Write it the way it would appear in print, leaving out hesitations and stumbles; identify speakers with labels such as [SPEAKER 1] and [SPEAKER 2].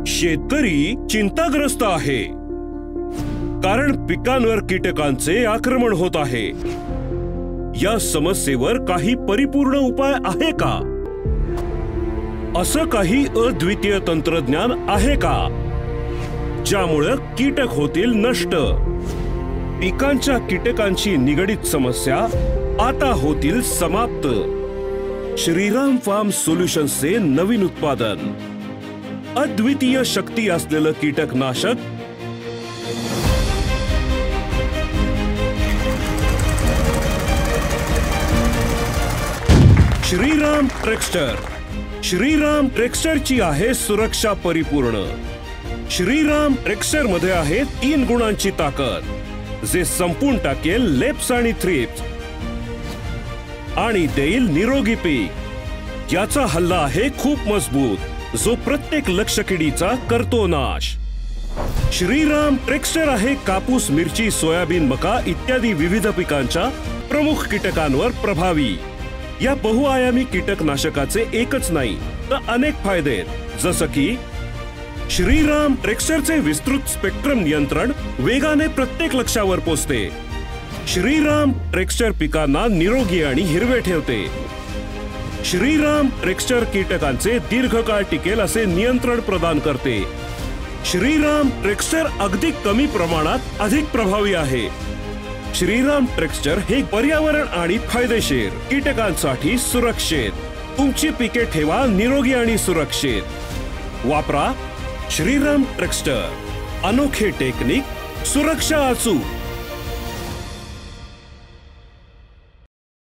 [SPEAKER 1] शेतकरी चिंताग्रस्त आहे, कारण पिकांवर कीटकांचे आक्रमण होत आहे। या समस्येवर काही परिपूर्ण उपाय आहे का? असं काही अद्वितीय तंत्रज्ञान आहे का ज्यामुळे कीटक होतील नष्ट? पिकांच्या कीटकांशी निगडित समस्या आता होतील समाप्त। श्रीराम फार्म सोल्युशन्सचे नवीन उत्पादन, अद्वितीय शक्ती असलेलं कीटकनाशक श्रीराम ट्रेक्स्टर। श्रीराम ट्रेक्स्टरची आहे सुरक्षा परिपूर्ण। श्रीराम ट्रेक्स्टर मध्ये आहे 3 गुणांची ताकद, जे संपून टाकेल लेप्स आणि थ्रिप्स आणि देईल निरोगी पीक। याचा हल्ला आहे खूप मजबूत, जो प्रत्येक लक्षकिडीचा करतो नाश। श्रीराम ट्रेक्स्टर आहे कापूस, मिरची, सोयाबीन, मका इत्यादी विविध पिकांच्या प्रमुख कीटकांवर प्रभावी। या बहुआयामी कीटकनाशकाचे एकच नाही तर अनेक फायदे आहेत, जसं की श्रीराम ट्रेक्स्टरचे विस्तृत स्पेक्ट्रम नियंत्रण वेगाने प्रत्येक लक्ष्यावर पोहोचते। श्रीराम ट्रेक्स्टर पिकांना निरोगी आणि हिरवे ठेवते। श्रीराम ट्रेक्स्टर कीटकांचे दीर्घकाळ टिकेल असे नियंत्रण प्रदान करते। श्रीराम ट्रेक्स्टर अगदी कमी प्रमाणात अधिक प्रभावी आहे। श्रीराम ट्रेक्स्टर हे पर्यावरण आणि फायदेशीर, कीटकांसाठी सुरक्षित। तुमची पिके ठेवा निरोगी आणि सुरक्षित। वापरा श्रीराम ट्रेक्स्टर। अनोखे टेक्निक, सुरक्षा अचूक।